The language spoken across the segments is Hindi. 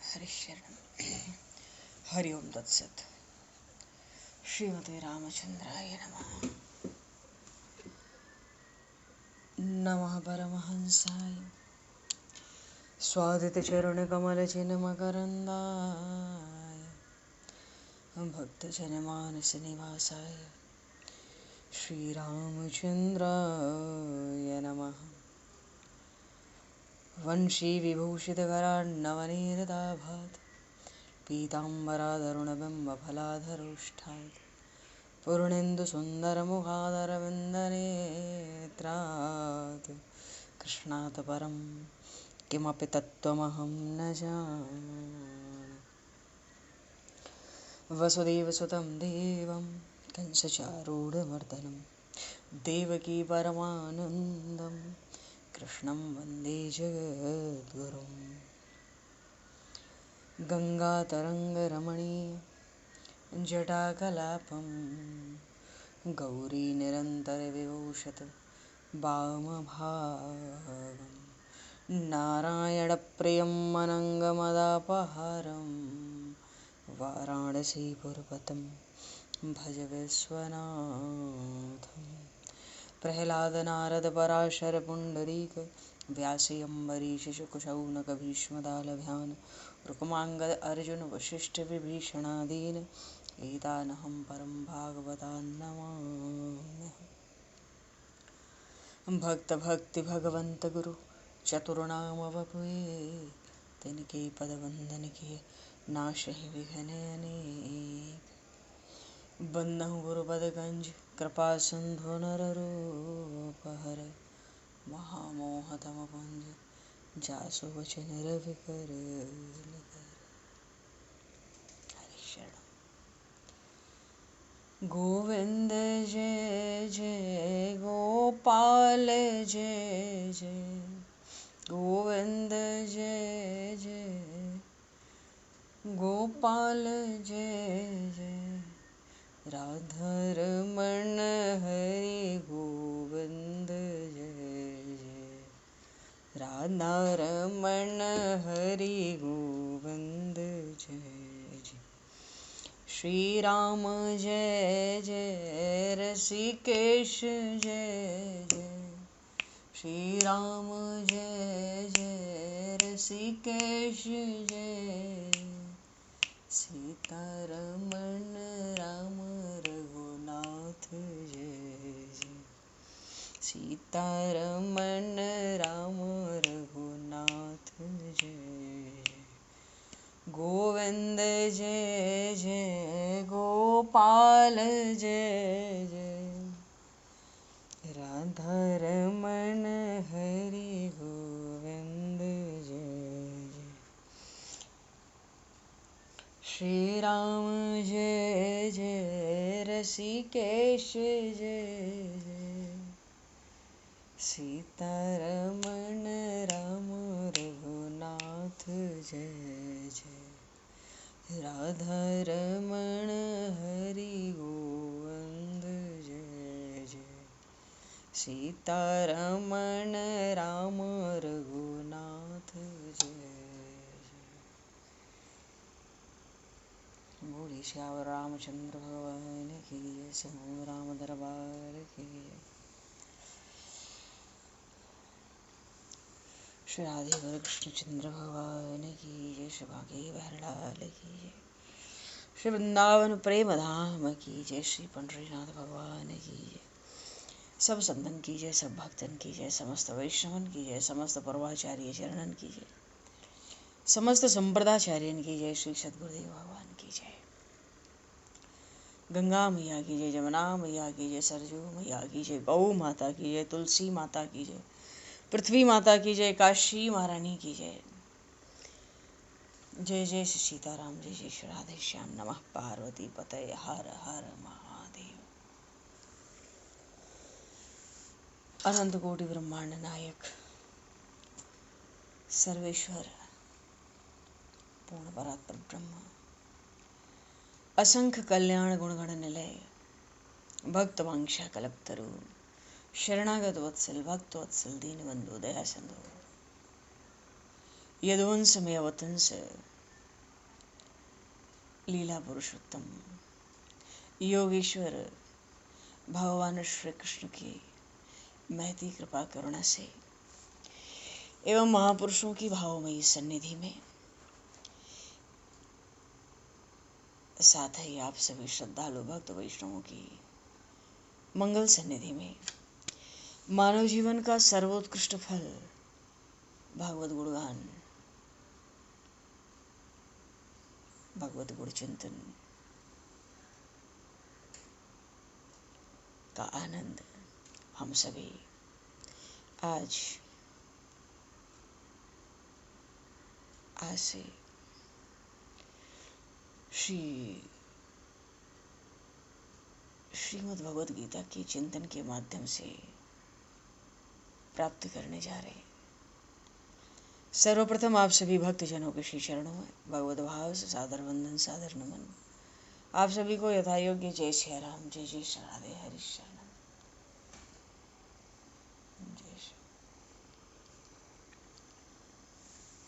हरिशरण हरि ओम तत्सत। श्रीमते रामचंद्राय नमः। नमः परमहंसाय स्वादितचरणकमलचिन्मकरन्दाय भक्तजनमानसनिवासाय श्रीरामचन्द्राय नमः। वंशीविभूषितकरान्नवनीरदाभात् पीताम्बराधरुणबिम्बफलाधरोष्ठात् पूर्णेन्दुसुन्दरमुखादरविन्दनेत्रात् कृष्णात् परं किमपि तत्त्वमहं न जाने। वसुदेवसुतं देवं कंसचारूढमर्दनं देवकी परमानन्दं कृष्णं वन्दे जगद्गुरुं। गङ्गातरङ्गरमणीय जटाकलापं गौरीनिरन्तरविभूषत वामभागं नारायणप्रियं अनङ्गमदापहारं वाराणसीपुरपतं भज विश्वनाथं। प्रह्लादनारदपराशरपुण्डरीक व्यासि अम्बरीशशुकशौनकभीष्मदालभ्यान् रुक्माङ्गद अर्जुन वसिष्ठ विभीषणादीन् एतानहं परं भागवतान् नमाम्यहम्। भक्त भक्ति भगवंत गुरु चतुर्नाम वपुए तिनके पद वंदन किए नाशहि विघ्न अनेक। बंदहु गुरुपद गंज कृपा सिंधु नररूप हर महामोह तम पुंज जासु वचन रवि कर। गोविंद जय जय गोपाल जय जय गोविंद जय जय गोपाल जय जय राधारमण हरि गोविंद जय जय राधारमण हरि गोविंद जय जय। श्री राम जय जय ऋषिकेश जय जय श्री राम जय जय ऋषिकेश जय सीतारमण राम रघुनाथ जय जय सीतारमण राम रघुनाथ जय जय। गोविंद जय जय गोपाल जय जय राधारमण हरि गोविंद जय जय। श्री राम जय जय ऋषिकेश जय जय सीतारमण राम रघुनाथ जय जय राधारमण हरि गोविंद जय जय सीतारमण राम रघुनाथ जय जय। बोले श्याम रामचंद्र भगवान की जय। समूह राम दरबार की जय। श्री राधे कृष्णचंद्र भगवान की जय। श्री भागे बहरलाल की जय। श्री वृंदावन प्रेम धाम की जय। श्री पंडरीनाथ भगवान की जय। सब संतन की जय, सब भक्तन की जय, समस्त वैष्णवन की जय, समस्त पूर्वाचार्य चरणन की जय, समस्त संप्रदाचार्यन की जय। श्री सद्गुरुदेव भगवान की जय। गंगा मैया की जय, जमुना मैया की जय, सरजू मैया की जय, गौ माता की जय, तुलसी माता की जय, पृथ्वी माता की जय, काशी महारानी की जय। जय जय श्री सीताराम, जय जय श्री राधे श्याम। नमः पार्वती पतये हर हर महादेव। अनंत कोटि ब्रह्मांड नायक सर्वेश्वर पूर्ण परात्पर ब्रह्म असंख्य कल्याण गुणगण निलय भक्त वांछा कल्पतरु शरणागत वत्सल भक्त वत्सल दीनबंधु दया सिंधु यदुवंश में अवतंस लीला पुरुषोत्तम योगेश्वर भगवान श्री कृष्ण की महती कृपा करुणा से एवं महापुरुषों की भावमयी सन्निधि में, साथ ही आप सभी श्रद्धालु भक्त वैष्णवों की मंगल सन्निधि में, मानव जीवन का सर्वोत्कृष्ट फल भागवत गुणगान, भगवत गुण चिंतन का आनंद हम सभी आज से श्रीमद् भगवद गीता के चिंतन के माध्यम से प्राप्त करने जा रहे हैं। सर्वप्रथम आप सभी भक्तजनों के श्री चरणों में भगवद भाव से सादर वंदन, सादर नमन। आप सभी को यथा योग्य जय श्री राम, जय जय श्री राधे, हरि शरणम, जय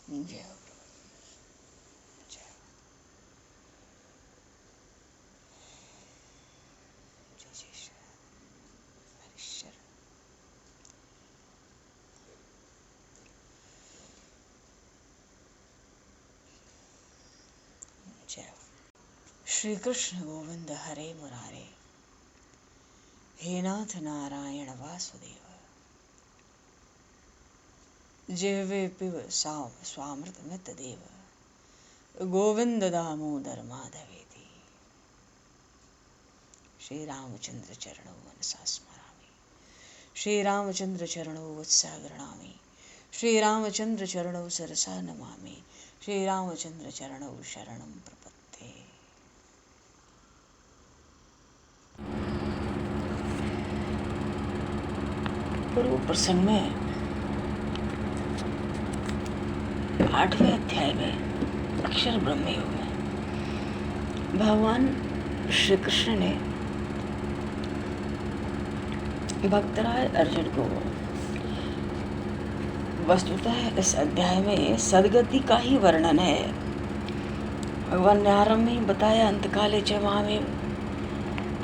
जय जय श्री कृष्ण गोविंद हरे मुरारे, हे नाथ नारायण वासुदेव, जिह्वे पिब स्वामृतमित देव, गोविंद दामोदर माधवेति। श्री रामचंद्र चरणौ मनसा स्मरामि, श्री रामचंद्र चरणौ वत्सा गृह्णामि, श्री रामचंद्र चरणौ सरसा नमामि, श्री रामचंद्र चरणौ शरणं प्रपद्ये। पूर्व प्रसंग में 8वें अध्याय में अक्षर ब्रह्म योग में भगवान श्री कृष्ण ने भक्तराज अर्जुन को, वस्तुतः इस अध्याय में सदगति का ही वर्णन है। भगवान ने आरंभ में ही बताया, अंतकाले च मामेव,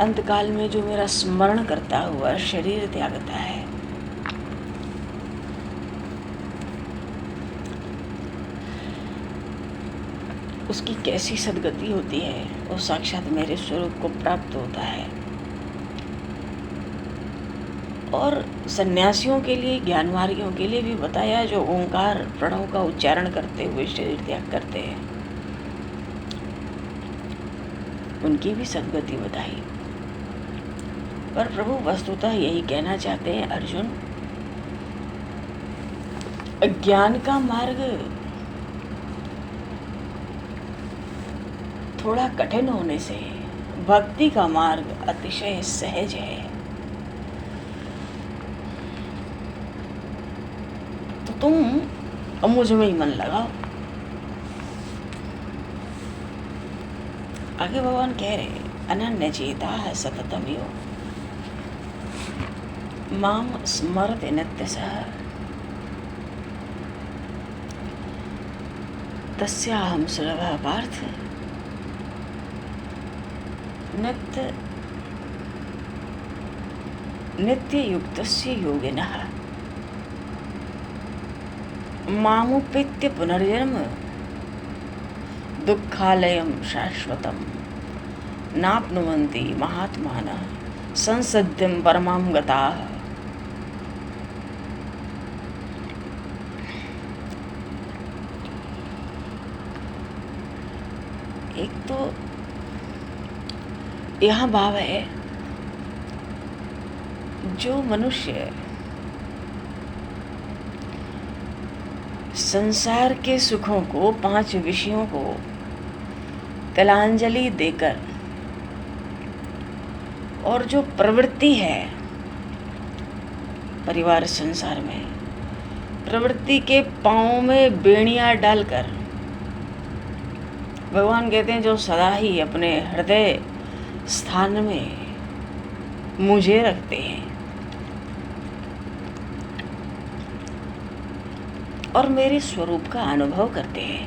अंतकाल में जो मेरा स्मरण करता हुआ शरीर त्यागता है, उसकी कैसी सदगति होती है, वो साक्षात मेरे स्वरूप को प्राप्त होता है। और सन्यासियों के लिए, ज्ञानमार्गियों के लिए भी बताया, जो ओंकार प्रणव का उच्चारण करते हुए शरीर त्याग करते हैं, उनकी भी सदगति बताई। पर प्रभु वस्तुतः यही कहना चाहते हैं, अर्जुन, ज्ञान का मार्ग थोड़ा कठिन होने से भक्ति का मार्ग अतिशय सहज है। तो तुम मुझ में ही मन लगाओ। आगे भगवान कह रहे, अनन्य चेता सततम यो माम स्मरते नित्यसः तस्याहं सुलभः पार्थ नित्य युक्तस्य योगिनः मामुपेत्य पुनर्जन्म दुःखालयं शाश्वतं नाप्नुवन्ति महात्मानः संसिद्धिं परमां गताः। एक तो यहाँ भाव है, जो मनुष्य संसार के सुखों को, 5 विषयों को तिलांजलि देकर, और जो प्रवृत्ति है परिवार संसार में, प्रवृत्ति के पांव में बेड़ियां डालकर, भगवान कहते हैं, जो सदा ही अपने हृदय स्थान में मुझे रखते हैं और मेरे स्वरूप का अनुभव करते हैं,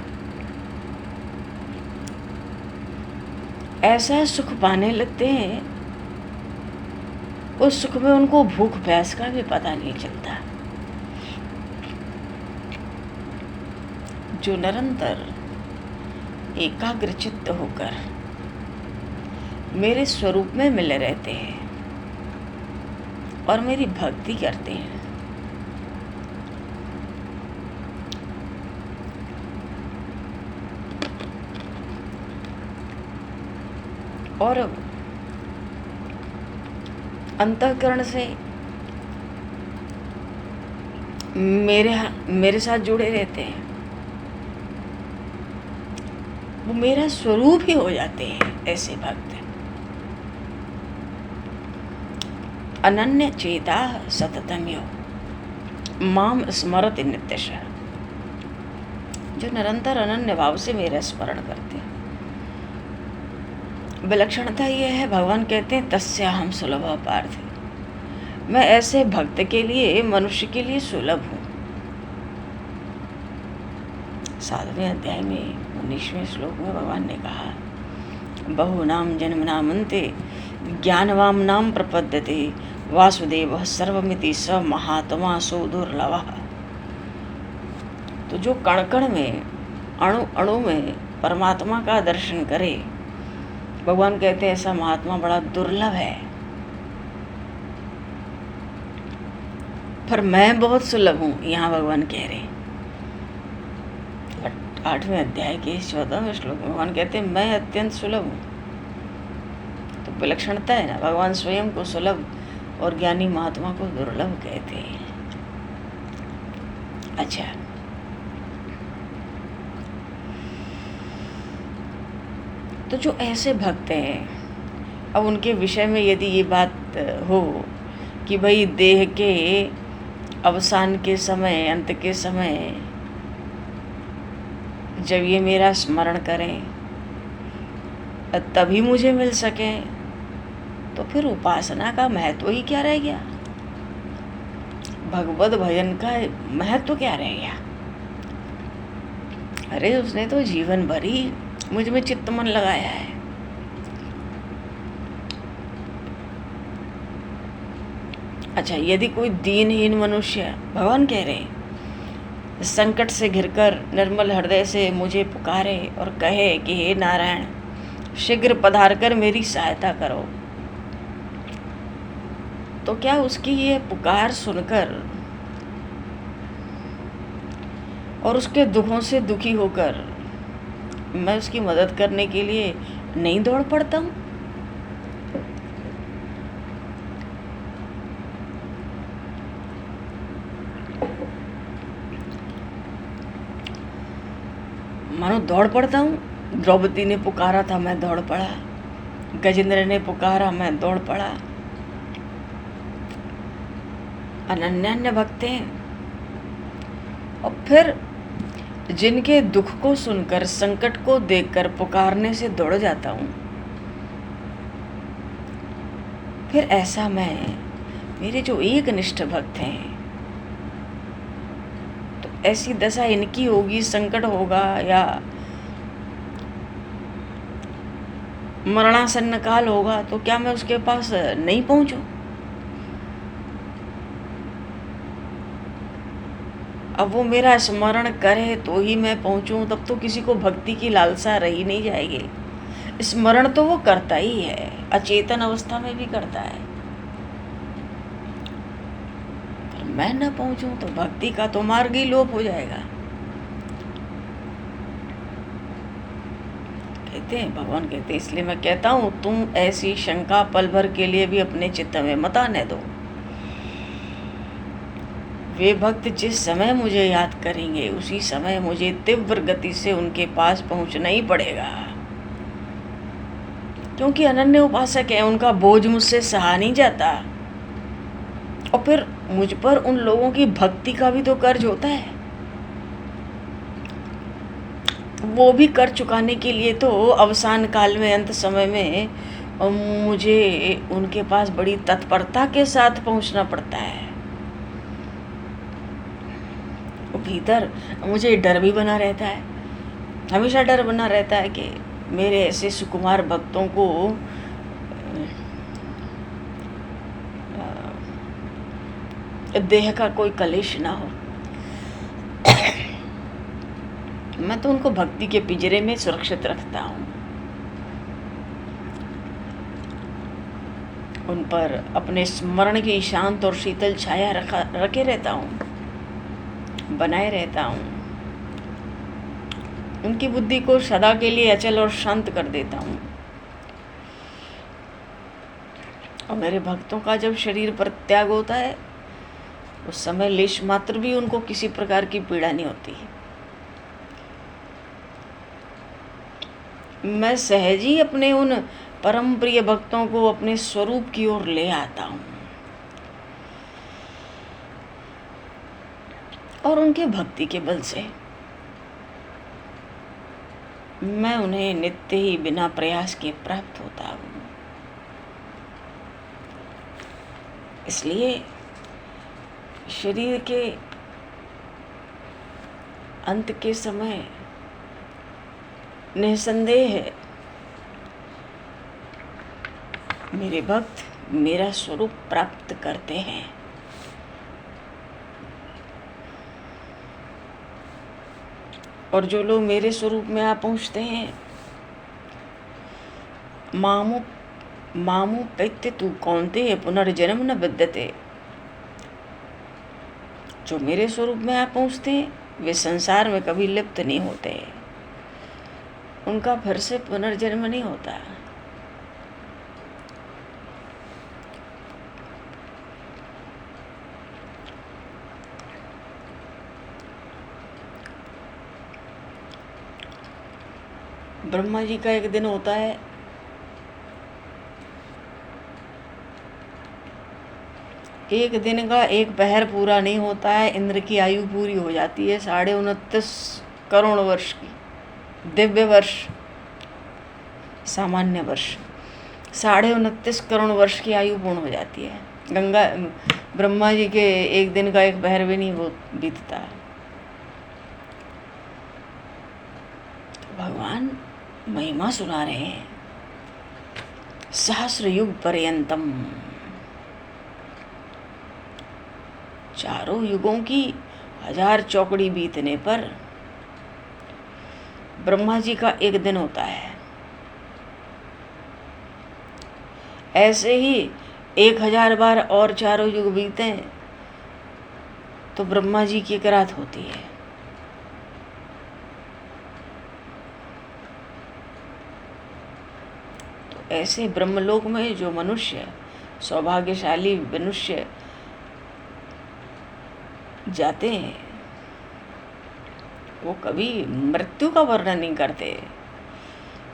ऐसा सुख पाने लगते हैं, उस सुख में उनको भूख प्यास का भी पता नहीं चलता। जो निरंतर एकाग्रचित्त होकर मेरे स्वरूप में मिले रहते हैं और मेरी भक्ति करते हैं, और अंतःकरण से मेरे साथ जुड़े रहते हैं, वो मेरा स्वरूप ही हो जाते हैं। ऐसे भक्त अनन्य चेता सततम्यो माम स्मरति नित्यशः, जो निरंतर अनन्य भाव से मेरा स्मरण करते हैं। विलक्षणता यह है, भगवान कहते हैं तस्याहं सुलभः पार्थ, मैं ऐसे भक्त के लिए, मनुष्य के लिए सुलभ हूँ। 7वें अध्याय में 19वें श्लोक में भगवान ने कहा, बहुनाम जन्मनामन्ते ज्ञानवाम नाम प्रपद्यते वासुदेवः सर्वमिति स महात्मा सो दुर्लभः। तो जो कण कण में, अणु अणु में परमात्मा का दर्शन करे, भगवान कहते हैं ऐसा महात्मा बड़ा दुर्लभ है। पर मैं बहुत सुलभ हूँ, यहाँ भगवान कह रहे। 8वें अध्याय के 14वें श्लोक में भगवान कहते हैं मैं अत्यंत सुलभ हूँ। तो विलक्षणता है ना, भगवान स्वयं को सुलभ और ज्ञानी महात्मा को दुर्लभ कहते हैं। अच्छा, तो जो ऐसे भक्त हैं, अब उनके विषय में यदि ये बात हो कि भाई देह के अवसान के समय, अंत के समय जब ये मेरा स्मरण करें तभी मुझे मिल सके, तो फिर उपासना का महत्व ही क्या रह गया? भगवत भजन का महत्व क्या रह गया? अरे उसने तो जीवन भर ही मुझ में चित्त मन लगाया है। अच्छा, यदि कोई दीनहीन मनुष्य, भगवान कह रहे हैं, संकट से घिरकर निर्मल हृदय से मुझे पुकारे और कहे कि हे नारायण शीघ्र पधार कर मेरी सहायता करो, तो क्या उसकी ये पुकार सुनकर और उसके दुखों से दुखी होकर मैं उसकी मदद करने के लिए नहीं दौड़ पड़ता हूँ? मानो दौड़ पड़ता हूँ। द्रौपदी ने पुकारा था, मैं दौड़ पड़ा। गजेंद्र ने पुकारा, मैं दौड़ पड़ा। अनन्य भक्त हैं। और फिर जिनके दुख को सुनकर, संकट को देखकर पुकारने से दौड़ जाता हूँ, फिर ऐसा मैं, मेरे जो एक निष्ठ भक्त हैं, तो ऐसी दशा इनकी होगी, संकट होगा या मरणासन्न काल होगा, तो क्या मैं उसके पास नहीं पहुंचूं? अब वो मेरा स्मरण करे तो ही मैं पहुंचूं, तब तो किसी को भक्ति की लालसा रही नहीं जाएगी। स्मरण तो वो करता ही है, अचेतन अवस्था में भी करता है, पर मैं न पहुंचूं तो भक्ति का तो मार्ग ही लोप हो जाएगा। कहते हैं, भगवान कहते हैं, इसलिए मैं कहता हूं तुम ऐसी शंका पल भर के लिए भी अपने चित्त में मत आने दो। वे भक्त जिस समय मुझे याद करेंगे, उसी समय मुझे तीव्र गति से उनके पास पहुंचना ही पड़ेगा, क्योंकि अनन्य उपासक है, उनका बोझ मुझसे सहा नहीं जाता। और फिर मुझ पर उन लोगों की भक्ति का भी तो कर्ज होता है। वो भी कर चुकाने के लिए तो अवसान काल में, अंत समय में मुझे उनके पास बड़ी तत्परता के साथ पहुंचना पड़ता है। भीतर मुझे डर भी बना रहता है, हमेशा डर बना रहता है कि मेरे ऐसे सुकुमार भक्तों को देह का कोई कलेश ना हो। मैं तो उनको भक्ति के पिंजरे में सुरक्षित रखता हूँ, उन पर अपने स्मरण की शांत और शीतल छाया रखे रहता हूँ, बनाए रहता हूँ। उनकी बुद्धि को सदा के लिए अचल और शांत कर देता हूँ। और मेरे भक्तों का जब शरीर पर त्याग होता है उस समय लेश मात्र भी उनको किसी प्रकार की पीड़ा नहीं होती। मैं सहज ही अपने उन परम प्रिय भक्तों को अपने स्वरूप की ओर ले आता हूँ और उनके भक्ति के बल से मैं उन्हें नित्य ही बिना प्रयास के प्राप्त होता हूँ। इसलिए शरीर के अंत के समय निसंदेह मेरे भक्त मेरा स्वरूप प्राप्त करते हैं। और जो लोग मेरे स्वरूप में आ पहुँचते हैं, मामु पैत्य तू कौन्तेय पुनर्जन्म न विद्यते, जो मेरे स्वरूप में आ पहुँचते हैं वे संसार में कभी लिप्त नहीं होते, उनका फिर से पुनर्जन्म नहीं होता। ब्रह्मा जी का एक दिन होता है, एक दिन का एक पहर पूरा नहीं होता है, इंद्र की आयु पूरी हो जाती है 29.5 करोड़ वर्ष की, दिव्य वर्ष, सामान्य वर्ष 29.5 करोड़ वर्ष की आयु पूर्ण हो जाती है। गंगा ब्रह्मा जी के एक दिन का एक पहर भी नहीं वो बीतता। तो भगवान महिमा सुना रहे हैं, सहस्र युग पर्यंतम, चारों युगों की 1000 चौकड़ी बीतने पर ब्रह्मा जी का एक दिन होता है। ऐसे ही 1000 बार और चारों युग बीते तो ब्रह्मा जी की एक रात होती है। तो ऐसे ब्रह्मलोक में जो मनुष्य, सौभाग्यशाली मनुष्य जाते हैं वो कभी मृत्यु का वर्णन नहीं करते,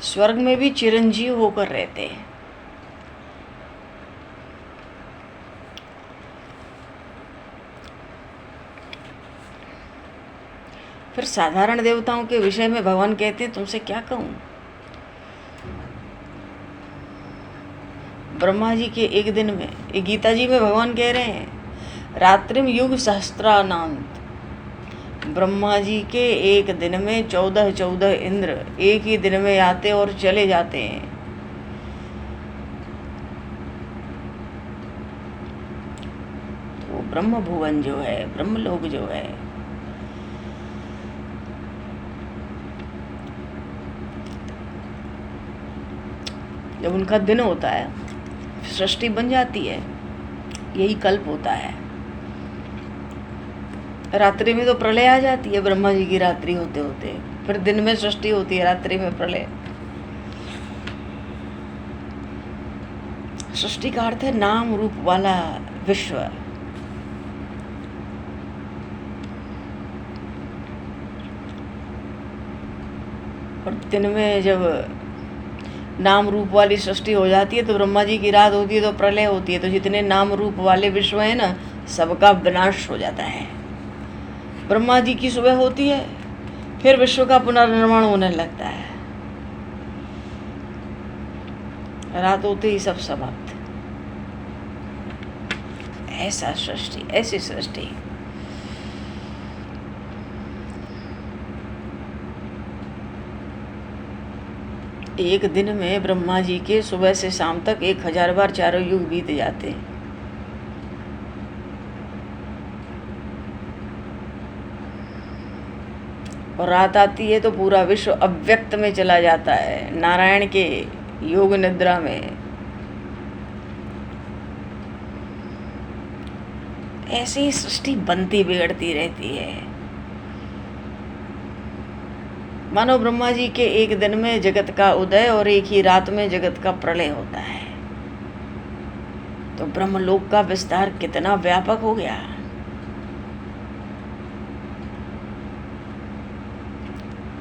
स्वर्ग में भी चिरंजीव होकर रहते हैं। फिर साधारण देवताओं के विषय में भगवान कहते हैं तुमसे क्या कहूँ। ब्रह्मा जी के एक दिन में, ये गीता जी में भगवान कह रहे हैं, रात्रिम युग सहस्त्रानांत, ब्रह्मा जी के एक दिन में 14 इंद्र एक ही दिन में आते और चले जाते हैं। तो ब्रह्म भुवन जो है, ब्रह्मलोक जो है, जब उनका दिन होता है सृष्टि बन जाती है, यही कल्प होता है। रात्रि में तो प्रलय आ जाती है, ब्रह्मा जी की रात्रि होते होते फिर दिन में सृष्टि होती है, रात्रि में प्रलय। सृष्टि का अर्थ है नाम रूप वाला विश्व। और दिन में जब नाम रूप वाली सृष्टि हो जाती है तो ब्रह्मा जी की रात होती है तो प्रलय होती है, तो जितने नाम रूप वाले विश्व है ना सबका विनाश हो जाता है। ब्रह्मा जी की सुबह होती है, फिर विश्व का पुनर्निर्माण होने लगता है, रात होते ही सब समाप्त। ऐसा सृष्टि, ऐसी सृष्टि। एक दिन में ब्रह्मा जी के सुबह से शाम तक 1000 बार चारों युग बीत जाते हैं। और रात आती है तो पूरा विश्व अव्यक्त में चला जाता है, नारायण के योग निद्रा में। ऐसे ही सृष्टि बनती बिगड़ती रहती है। मानो ब्रह्मा जी के एक दिन में जगत का उदय और एक ही रात में जगत का प्रलय होता है। तो ब्रह्मलोक का विस्तार कितना व्यापक हो गया।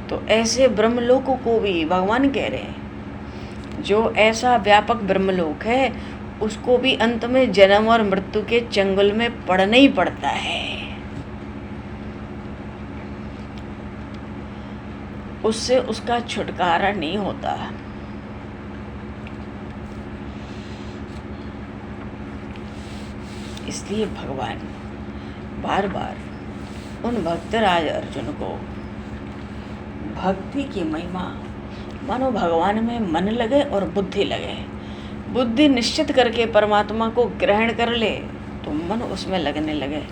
तो ऐसे ब्रह्मलोक को भी भगवान कह रहे हैं, जो ऐसा व्यापक ब्रह्मलोक है उसको भी अंत में जन्म और मृत्यु के चंगुल में पड़ना ही पड़ता है। उससे उसका छुटकारा नहीं होता। इसलिए भगवान बार बार उन भक्तराज अर्जुन को भक्ति की महिमा, मानो भगवान में मन लगे और बुद्धि लगे, बुद्धि निश्चित करके परमात्मा को ग्रहण कर ले तो मन उसमें लगने लगे।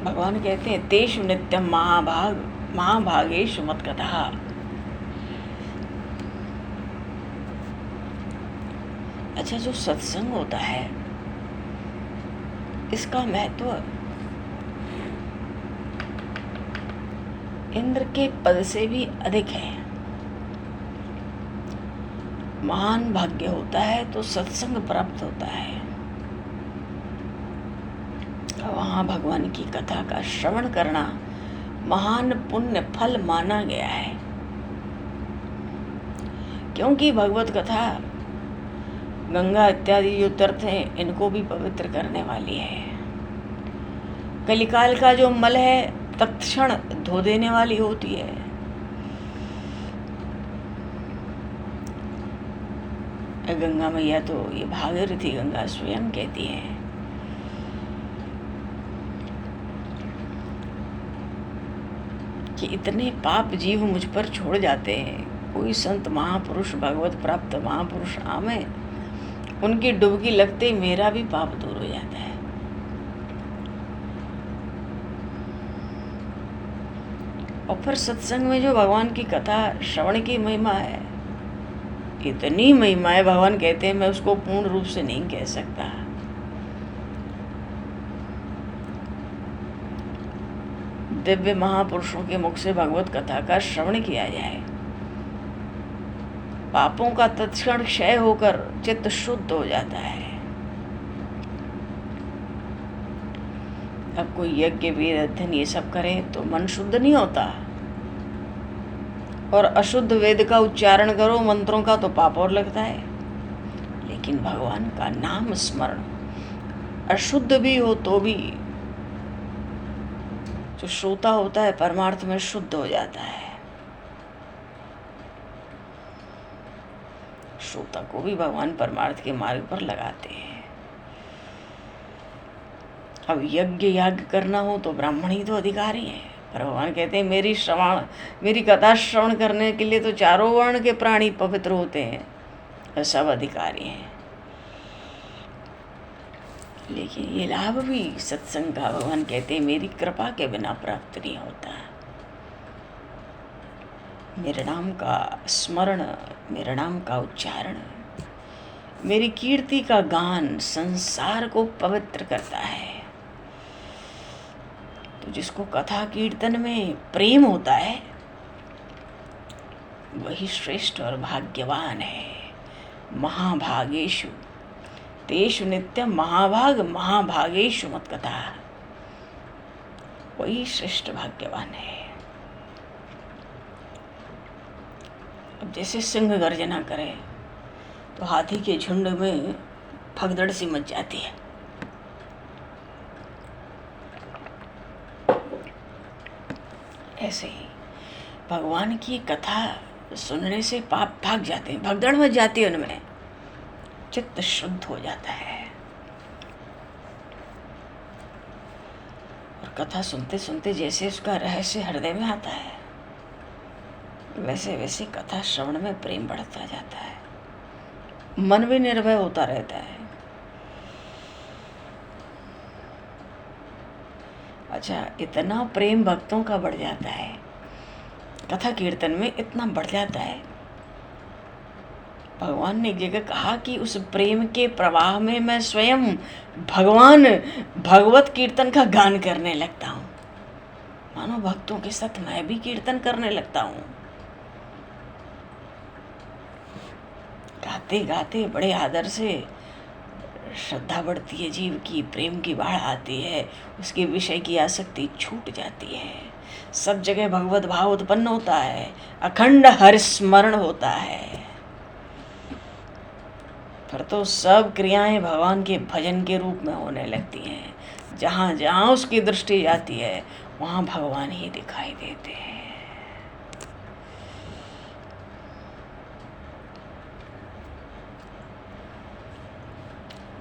भगवान कहते हैं तेषु नित्यम महाभागेषु मत्कथा। अच्छा, जो सत्संग होता है इसका महत्व इंद्र के पद से भी अधिक है। महान भाग्य होता है तो सत्संग प्राप्त होता है। वहाँ भगवान की कथा का श्रवण करना महान पुण्य फल माना गया है, क्योंकि भगवत कथा गंगा इत्यादि जो तीर्थ हैं इनको भी पवित्र करने वाली है। कलिकाल का जो मल है तत्क्षण धो देने वाली होती है। गंगा मैया तो ये भागीरथी गंगा स्वयं कहती है कि इतने पाप जीव मुझ पर छोड़ जाते हैं, कोई संत महापुरुष भगवत प्राप्त महापुरुष आवे, उनकी डुबकी लगते ही मेरा भी पाप दूर हो जाता है। और फिर सत्संग में जो भगवान की कथा श्रवण की महिमा है, इतनी महिमा है, भगवान कहते हैं मैं उसको पूर्ण रूप से नहीं कह सकता। दिव्य महापुरुषों के मुख से भगवत कथा का श्रवण किया जाए, पापों का तत्क्षण क्षय होकर चित्त शुद्ध हो जाता है। अब कोई यज्ञ वेद अध्ययन ये सब करे तो मन शुद्ध नहीं होता, और अशुद्ध वेद का उच्चारण करो मंत्रों का तो पाप और लगता है। लेकिन भगवान का नाम स्मरण अशुद्ध भी हो तो भी जो श्रोता होता है परमार्थ में शुद्ध हो जाता है। श्रोता को भी भगवान परमार्थ के मार्ग पर लगाते हैं। अब यज्ञ याग करना हो तो ब्राह्मण ही तो अधिकारी है, पर भगवान कहते हैं मेरी कथा श्रवण करने के लिए तो चारों वर्ण के प्राणी पवित्र होते हैं, सब अधिकारी हैं। लेकिन ये लाभ भी सत्संग का भगवान कहते हैं मेरी कृपा के बिना प्राप्त नहीं होता। मेरे नाम का स्मरण, मेरे नाम का उच्चारण, मेरी कीर्ति का गान संसार को पवित्र करता है। तो जिसको कथा कीर्तन में प्रेम होता है वही श्रेष्ठ और भाग्यवान है। महाभागेषु तेषु नित्यम महाभागेषु मत्कथा, वही श्रेष्ठ भाग्यवान है। अब जैसे सिंह गर्जना करे तो हाथी के झुंड में भगदड़ सी मच जाती है। ऐसे ही भगवान की कथा सुनने से पाप भाग जाते हैं, भगदड़ मच जाती है, उनमें चित्त शुद्ध हो जाता है। और कथा सुनते सुनते जैसे उसका रहस्य हृदय में आता है, वैसे वैसे कथा श्रवण में प्रेम बढ़ता जाता है, मन भी निर्भय होता रहता है। अच्छा, इतना प्रेम भक्तों का बढ़ जाता है, कथा कीर्तन में इतना बढ़ जाता है। भगवान ने एक जगह कहा कि उस प्रेम के प्रवाह में मैं स्वयं भगवान भगवत कीर्तन का गान करने लगता हूँ। मानो भक्तों के साथ मैं भी कीर्तन करने लगता हूँ। गाते गाते बड़े आदर से श्रद्धा बढ़ती है जीव की, प्रेम की बाढ़ आती है, उसके विषय की आसक्ति छूट जाती है, सब जगह भगवत भाव उत्पन्न होता है, अखंड हरिस्मरण होता है। फिर तो सब क्रियाएं भगवान के भजन के रूप में होने लगती हैं। जहाँ जहाँ उसकी दृष्टि जाती है वहाँ भगवान ही दिखाई देते हैं।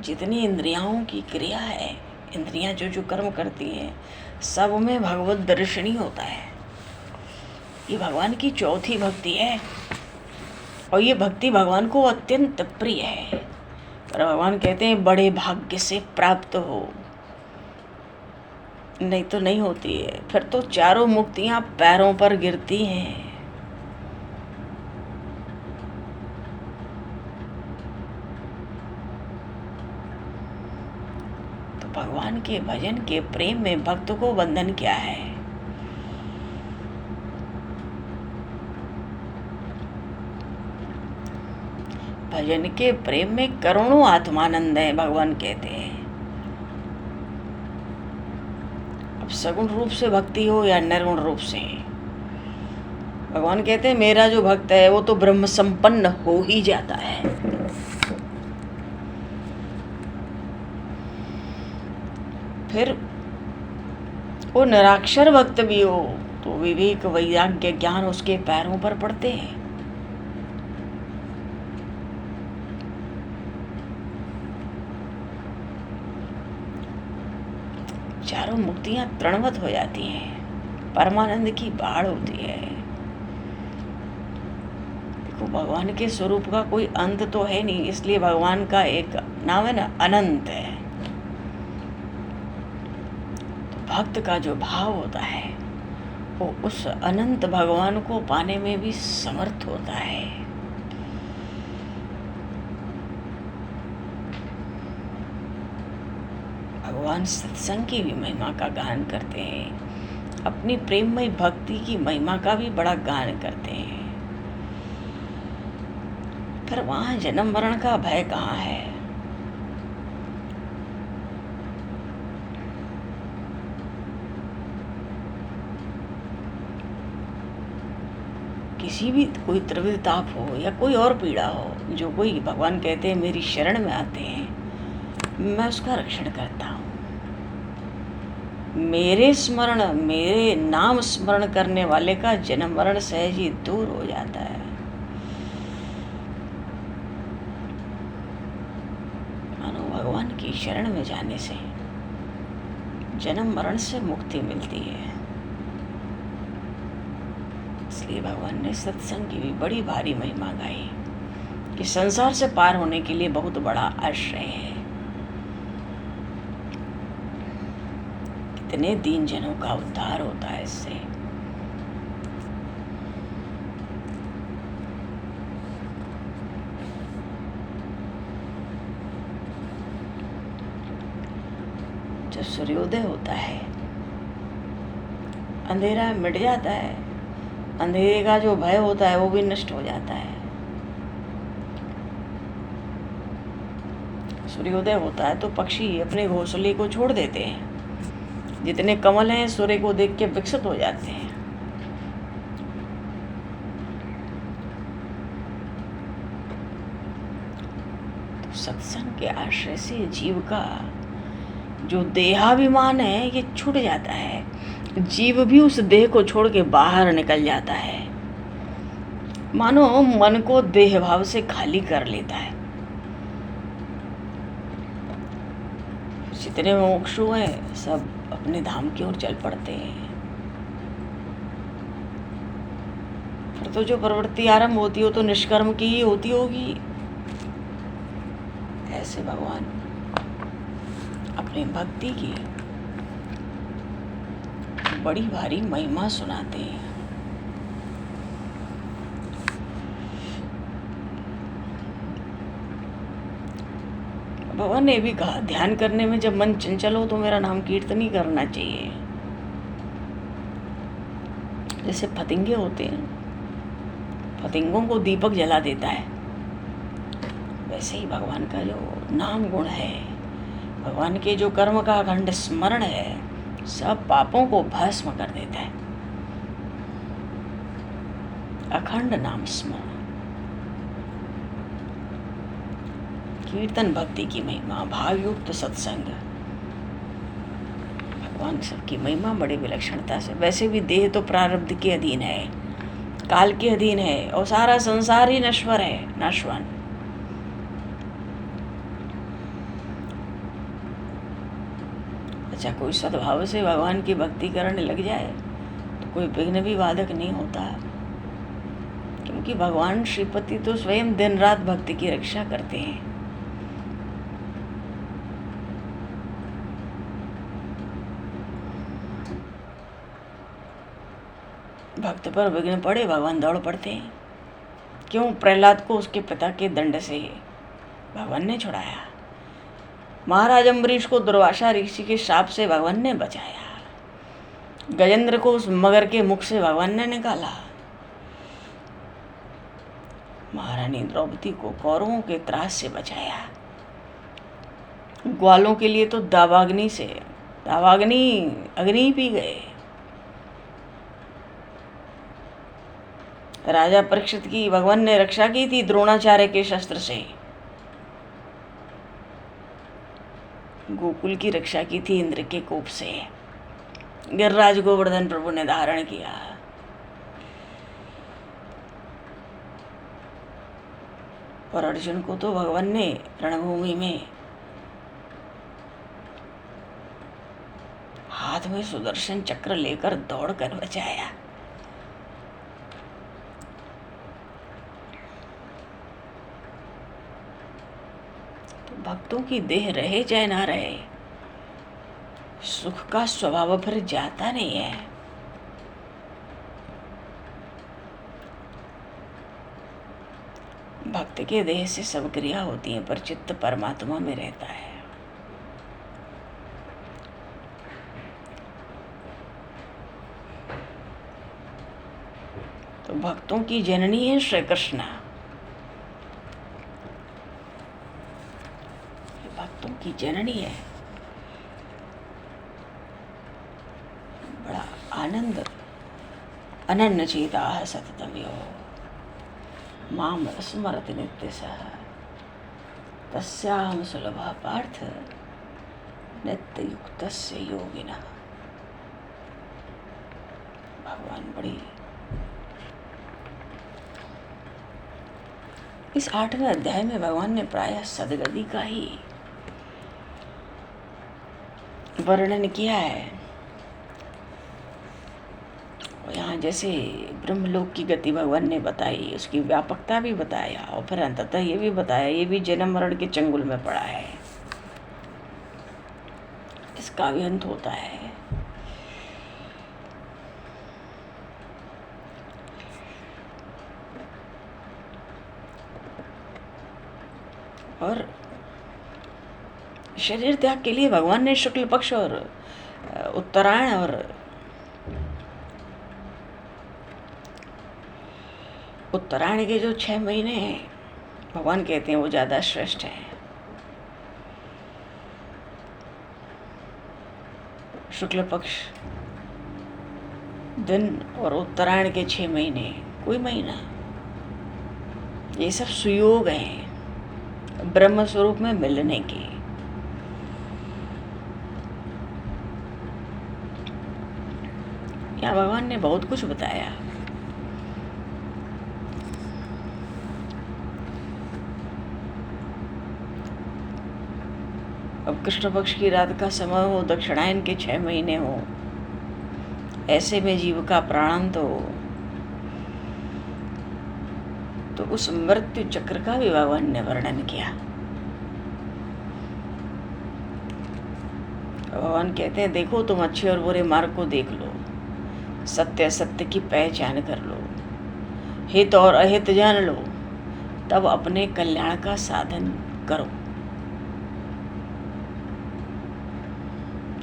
जितनी इंद्रियाओं की क्रिया है, इंद्रियां जो जो कर्म करती हैं, सब में भगवत दर्शन ही होता है। ये भगवान की चौथी भक्ति है और ये भक्ति भगवान को अत्यंत प्रिय है। पर भगवान कहते हैं बड़े भाग्य से प्राप्त हो, नहीं तो नहीं होती है। फिर तो चारों मुक्तियां पैरों पर गिरती हैं। तो भगवान के भजन के प्रेम में भक्त को बंधन क्या है? भजन के प्रेम में करोड़ों आत्मानंद है, भगवान कहते हैं। अब सगुण रूप से भक्ति हो या निर्गुण रूप से, भगवान कहते हैं मेरा जो भक्त है वो तो ब्रह्म संपन्न हो ही जाता है। फिर वो निराक्षर भक्त भी हो तो विवेक वैराग्य ज्ञान उसके पैरों पर पड़ते हैं। चारों मुक्तियां तृणवत हो जाती हैं, परमानंद की बाढ़ होती है। देखो, भगवान के स्वरूप का कोई अंत तो है नहीं, इसलिए भगवान का एक नाम है ना, अनंत है। तो भक्त का जो भाव होता है वो उस अनंत भगवान को पाने में भी समर्थ होता है। भगवान सत्संग की भी महिमा का गान करते हैं, अपनी प्रेममय भक्ति की महिमा का भी बड़ा गान करते हैं। फिर वहां जन्म मरण का भय कहाँ है? किसी भी कोई त्रिविध ताप हो या कोई और पीड़ा हो, जो कोई भगवान कहते हैं मेरी शरण में आते हैं, मैं उसका रक्षण करता हूँ। मेरे स्मरण, मेरे नाम स्मरण करने वाले का जन्म मरण सहज ही दूर हो जाता है। मानो भगवान की शरण में जाने से जन्म मरण से मुक्ति मिलती है। इसलिए भगवान ने सत्संग की भी बड़ी भारी महिमा गाई कि संसार से पार होने के लिए बहुत बड़ा आश्रय है। कितने दीन जनों का उद्धार होता है इससे। जब सूर्योदय होता है, अंधेरा मिट जाता है, अंधेरे का जो भय होता है वो भी नष्ट हो जाता है। सूर्योदय होता है तो पक्षी अपने घोंसले को छोड़ देते हैं, जितने कमल हैं सूर्य को देख के विकसित हो जाते हैं। तो सत्संग के आश्रय से जीव का जो देहाभिमान है ये छूट जाता है। जीव भी उस देह को छोड़ के बाहर निकल जाता है, मानो मन को देह भाव से खाली कर लेता है। जितने मोक्षु हैं सब अपने धाम की ओर चल पड़ते हैं। फिर तो जो प्रवृत्ति आरंभ होती हो तो निष्कर्म की ही होती होगी। ऐसे भगवान अपनी भक्ति की बड़ी भारी महिमा सुनाते हैं। भगवान ने भी कहा ध्यान करने में जब मन चंचल हो तो मेरा नाम कीर्तन ही करना चाहिए। जैसे फतिंगे होते हैं, फतिंगों को दीपक जला देता है, वैसे ही भगवान का जो नाम गुण है, भगवान के जो कर्म का अखंड स्मरण है, सब पापों को भस्म कर देता है। अखंड नाम स्मरण, कीर्तन भक्ति की महिमा, भावयुक्त सत्संग, भगवान सबकी महिमा बड़ी विलक्षणता से। वैसे भी देह तो प्रारब्ध के अधीन है, काल के अधीन है, और सारा संसार ही नश्वर है, नाशवान। अच्छा, कोई सद्भाव से भगवान की भक्ति करने लग जाए तो कोई विघ्न भी बाधक नहीं होता, क्योंकि भगवान श्रीपति तो स्वयं दिन रात भक्ति की रक्षा करते हैं। भक्त पर विघ्न पड़े भगवान दौड़ पड़ते हैं। क्यों? प्रहलाद को उसके पिता के दंड से भगवान ने छुड़ाया, महाराज अम्बरीश को दुर्वासा ऋषि के शाप से भगवान ने बचाया, गजेंद्र को उस मगर के मुख से भगवान ने निकाला, महारानी द्रौपदी को कौरवों के त्रास से बचाया, ग्वालों के लिए तो दावाग्नि अग्नि पी गए, राजा परीक्षित की भगवान ने रक्षा की थी द्रोणाचार्य के शस्त्र से, गोकुल की रक्षा की थी इंद्र के कोप से, गिरिराज गोवर्धन प्रभु ने धारण किया। और अर्जुन को तो भगवान ने रणभूमि में हाथ में सुदर्शन चक्र लेकर दौड़कर बचाया। भक्तों की देह रहे चाहे ना रहे, सुख का स्वभाव फिर जाता नहीं है। भक्त के देह से सब क्रिया होती है, पर चित्त परमात्मा में रहता है। तो भक्तों की जननी है श्री कृष्ण, भक्तों की जननी है। बड़ा आनंद अनन्य चेता सततम्यो माम स्मरति नित्यशः तस्याहं सुलभः पार्थ नित्ययुक्तस्य योगिनः। भगवान बड़ी इस 8वें अध्याय में भगवान ने प्रायः सदगति का ही वर्णन किया है। और यहाँ जैसे ब्रह्मलोक की गति भगवान ने बताई, उसकी व्यापकता भी बताया, और फिर अंततः ये भी बताया ये भी जन्म मरण के चंगुल में पड़ा है, इसका भी अंत होता है। और शरीर त्याग के लिए भगवान ने शुक्ल पक्ष और उत्तरायण और उत्तरायण के जो 6 महीने हैं, भगवान कहते हैं वो ज़्यादा श्रेष्ठ है। शुक्ल पक्ष दिन और उत्तरायण के 6 महीने, कोई महीना, ये सब सुयोग हैं ब्रह्म स्वरूप में मिलने के। यहाँ भगवान ने बहुत कुछ बताया। अब कृष्ण पक्ष की रात का समय हो, दक्षिणायन के 6 महीने हो, ऐसे में जीव का प्राणांत हो, तो उस मृत्यु चक्र का भी भगवान ने वर्णन किया। भगवान कहते हैं देखो तुम अच्छे और बुरे मार्ग को देख लो, सत्य असत्य की पहचान कर लो, हित और अहित जान लो, तब अपने कल्याण का साधन करो।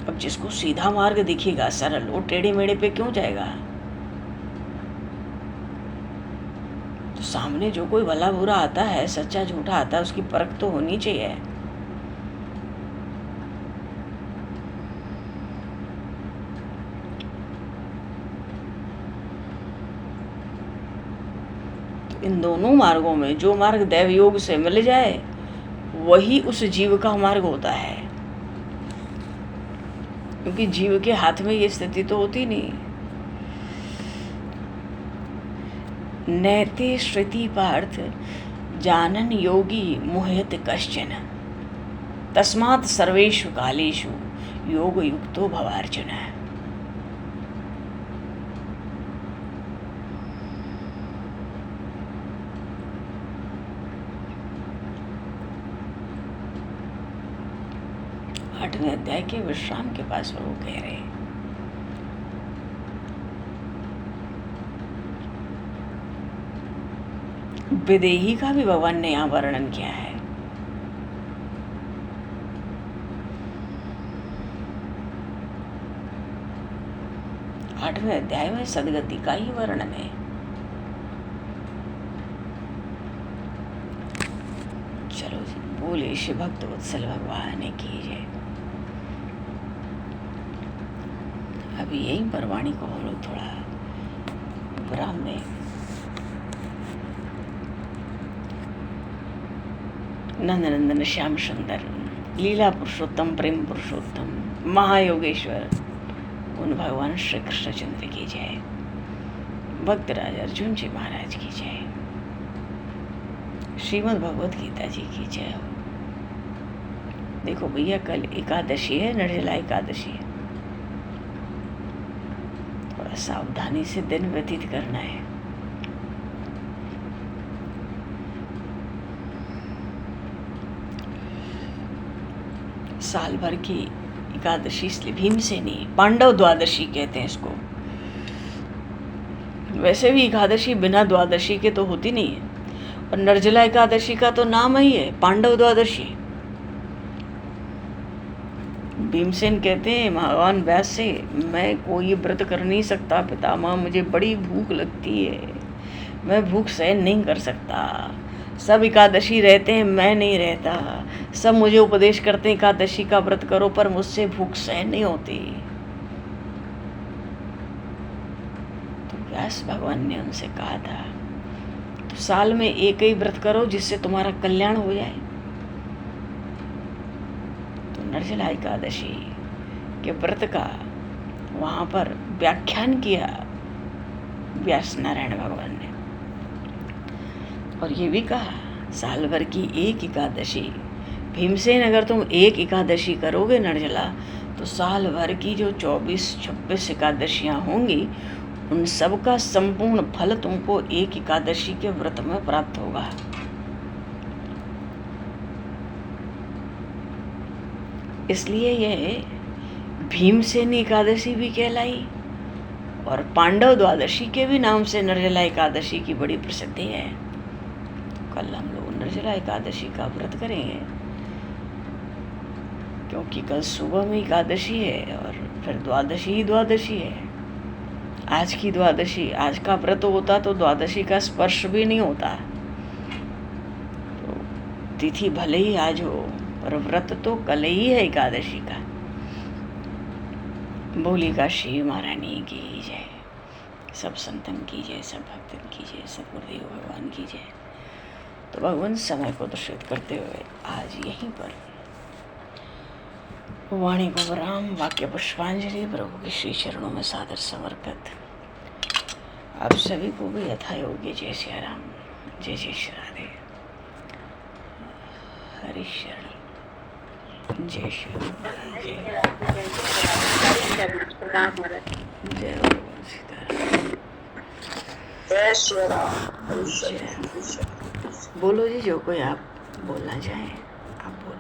अब जिसको सीधा मार्ग दिखेगा सरल, वो टेढ़े मेढ़े पे क्यों जाएगा? तो सामने जो कोई भला बुरा आता है, सच्चा झूठा आता है, उसकी परख तो होनी चाहिए। तो इन दोनों मार्गों में जो मार्ग दैव योग से मिल जाए वही उस जीव का मार्ग होता है, क्योंकि जीव के हाथ में ये स्थिति तो होती नहीं। नैते श्रुति पार्थ जानन योगी मुह्यत कश्चन, तस्मात् सर्वेषु कालेषु योग युक्तो भवार्जुन। आठवें अध्याय के विश्राम के पास वो कह रहे हैं विदेही का भी भगवान ने यहाँ वर्णन किया है। आठवें अध्याय में सदगति का ही वर्णन है। चलो जी, बोले शिव भक्त वत्सल भगवान की जय। अभी यहीं पर वाणी को हम लोग थोड़ा विराम दें। नंदनंदन श्याम सुंदर लीला पुरुषोत्तम प्रेम पुरुषोत्तम महायोगेश्वर उन भगवान श्री कृष्णचंद्र की जय। भक्तराज अर्जुन जी महाराज की जय। श्रीमद् भगवत गीता जी की जय हो। देखो भैया कल एकादशी है, निर्जला एकादशी है, थोड़ा सावधानी से दिन व्यतीत करना है। साल भर की एकादशी इसलिए भीमसेनी पांडव द्वादशी कहते हैं इसको। वैसे भी एकादशी बिना द्वादशी के तो होती नहीं है, और निर्जला एकादशी का तो नाम ही है पांडव द्वादशी। भीमसेन कहते हैं भगवान व्यास से, मैं कोई व्रत कर नहीं सकता पितामह, मुझे बड़ी भूख लगती है, मैं भूख सहन नहीं कर सकता। सब एकादशी रहते हैं, मैं नहीं रहता। सब मुझे उपदेश करते हैं एकादशी का व्रत करो, पर मुझसे भूख सहन नहीं होती। तो व्यास भगवान ने उनसे कहा था तो साल में एक ही व्रत करो जिससे तुम्हारा कल्याण हो जाए। तो निर्जला एकादशी के व्रत का वहां पर व्याख्यान किया व्यास नारायण भगवान ने, और ये भी कहा साल भर की एक एकादशी। भीमसेन अगर तुम एक एकादशी करोगे निर्जला, तो साल भर की जो 24-26 एकादशियां होंगी उन सब का संपूर्ण फल तुमको एक एकादशी के व्रत में प्राप्त होगा। इसलिए यह भीमसेन एकादशी भी कहलाई, और पांडव द्वादशी के भी नाम से निर्जला एकादशी की बड़ी प्रसिद्धि है। कल हम लोग निर्जला एकादशी का व्रत करेंगे, क्योंकि कल सुबह में एकादशी है और फिर द्वादशी ही द्वादशी है। आज की द्वादशी, आज का व्रत होता तो द्वादशी का स्पर्श भी नहीं होता। तो तिथि भले ही आज हो, पर व्रत तो कल ही है एकादशी का। बोली काशी महारानी की जय। सब संतन की जय, सब भक्तन की जय, सब गुरुदेव भगवान की जय। तो भगवान समय को दूषित करते हुए आज यहीं पर वाणी को विराम, वाक्य पुष्पांजलि प्रभु के श्री चरणों में सादर समर्पित। आप सभी को भी यथा योग्य जय श्री राम, जय जय श्री राधे, हरि शरण। जय श्री राम। जय जय भगवान सीताराम। जय श्री राम। जय। बोलो जी, जो कोई आप बोलना चाहें आप बोलो।